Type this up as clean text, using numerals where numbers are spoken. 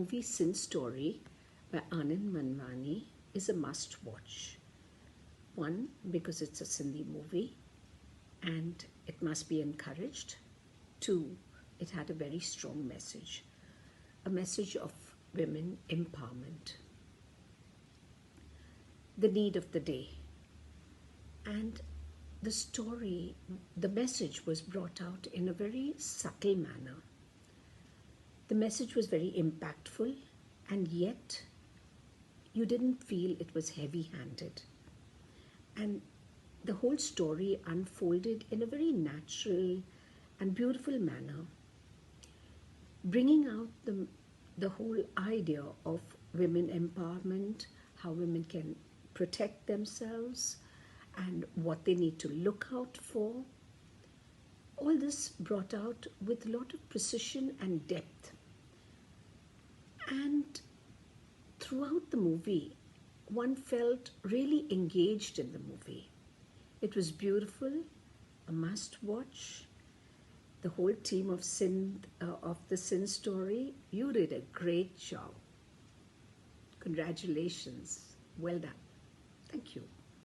movie SINDH Story by Anand9 is a must watch. One, because it's a Sindhi movie and it must be encouraged. Two, it had a very strong message, a message of women empowerment, the need of the day. And the story, the message was brought out in a very subtle manner. The message was very impactful, and yet you didn't feel it was heavy-handed. And the whole story unfolded in a very natural and beautiful manner, bringing out the whole idea of women empowerment, how women can protect themselves, and what they need to look out for. All this brought out with a lot of precision and depth. And throughout the movie, one felt really engaged in the movie. It was beautiful, a must watch. The whole team of the SINDH Story, you did a great job. Congratulations. Well done. Thank you.